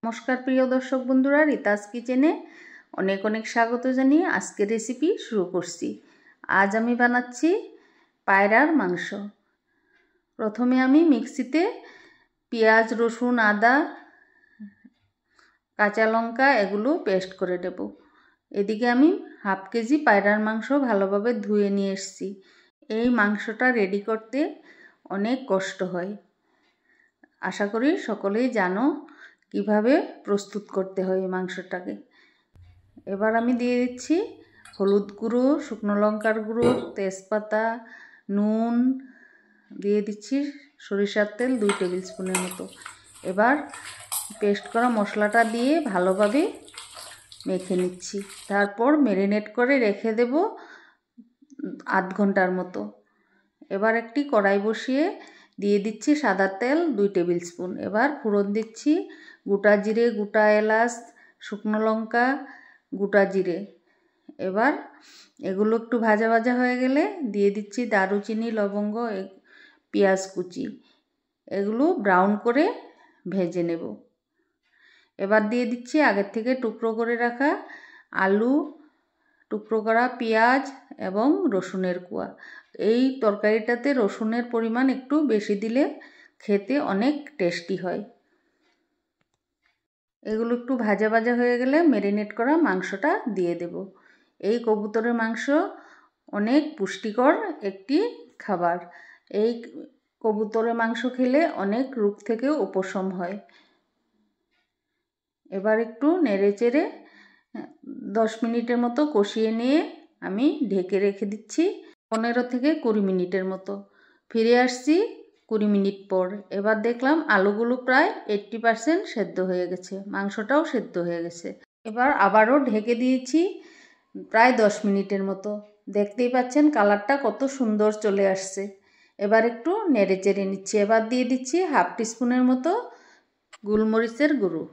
নমস্কার প্রিয় দর্শক বন্ধুরা, রিতাস কিচেনে অনেক অনেক স্বাগত জানিয়ে আজকের রেসিপি শুরু করছি। আজ আমি বানাচ্ছি পায়রার মাংস। প্রথমে আমি মিক্সিতে পেঁয়াজ, রসুন, আদা, কাঁচা লঙ্কা এগুলো পেস্ট করে দেব। এদিকে আমি হাফ কেজি পায়রার মাংস ভালোভাবে ধুয়ে নিয়ে এসেছি। এই মাংসটা রেডি করতে অনেক কষ্ট হয়, আশা করি সকলেই জানো কিভাবে প্রস্তুত করতে হয় এই মাংসটাকে। এবার আমি দিয়ে দিচ্ছি হলুদ গুঁড়ো, শুকনো লঙ্কার গুঁড়ো, তেজপাতা, নুন, দিয়ে দিচ্ছি সরিষার তেল 2 টেবিল স্পুনের মতো। এবার পেস্ট করা মশলাটা দিয়ে ভালোভাবে মেখে নিচ্ছি। তারপর ম্যারিনেট করে রেখে দেব আধ ঘন্টার মতো। এবার একটি কড়াই বসিয়ে দিয়ে দিচ্ছি সাদা তেল 2 টেবিল স্পুন। এবার ফোড়ন দিচ্ছি গোটা জিরে, গোটা এলাচ, শুকনো লঙ্কা, গোটা জিরে। এবার এগুলো একটু ভাজা ভাজা হয়ে গেলে দিয়ে দিচ্ছি দারুচিনি, লবঙ্গ, পেঁয়াজ কুচি। এগুলো ব্রাউন করে ভেজে নেব। এবার দিয়ে দিচ্ছি আগের থেকে টুকরো করে রাখা আলু, টুকরো করা পেঁয়াজ এবং রসুনের কোয়া। এই তরকারিটাতে রসুনের পরিমাণ একটু বেশি দিলে খেতে অনেক টেস্টি হয়। এগুলো একটু ভাজা ভাজা হয়ে গেলে ম্যারিনেট করা মাংসটা দিয়ে দেব। এই কবুতরের মাংস অনেক পুষ্টিকর একটি খাবার। এই কবুতরের মাংস খেলে অনেক রোগ থেকেও উপশম হয়। এবার একটু নেড়ে চেড়ে 10 মিনিটের মতো কষিয়ে নিয়ে আমি ঢেকে রেখে দিচ্ছি 15 থেকে 20 মিনিটের মতো। ফিরে আসছি 20 মিনিট পর। এবার দেখলাম আলুগুলো প্রায় 80% সেদ্ধ হয়ে গেছে, মাংসটাও সেদ্ধ হয়ে গেছে। এবার আবারও ঢেকে দিয়েছি প্রায় 10 মিনিটের মতো। দেখতেই পাচ্ছেন কালারটা কত সুন্দর চলে আসছে। এবার একটু নেড়ে চেড়ে নিচ্ছি। এবার দিয়ে দিচ্ছি হাফ টিস্পুনের মতো গোলমরিচের গুঁড়ো।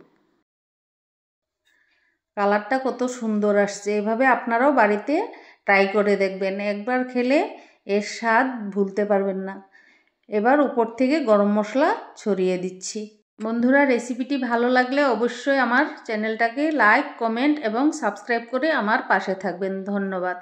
কালারটা কত সুন্দর আসছে। এভাবে আপনারাও বাড়িতে ট্রাই করে দেখবেন, একবার খেলে এর স্বাদ ভুলতে পারবেন না। এবার উপর থেকে গরম মশলা ছড়িয়ে দিচ্ছি। বন্ধুরা, রেসিপিটি ভালো লাগলে অবশ্যই আমার চ্যানেলটাকে লাইক, কমেন্ট এবং সাবস্ক্রাইব করে আমার পাশে থাকবেন। ধন্যবাদ।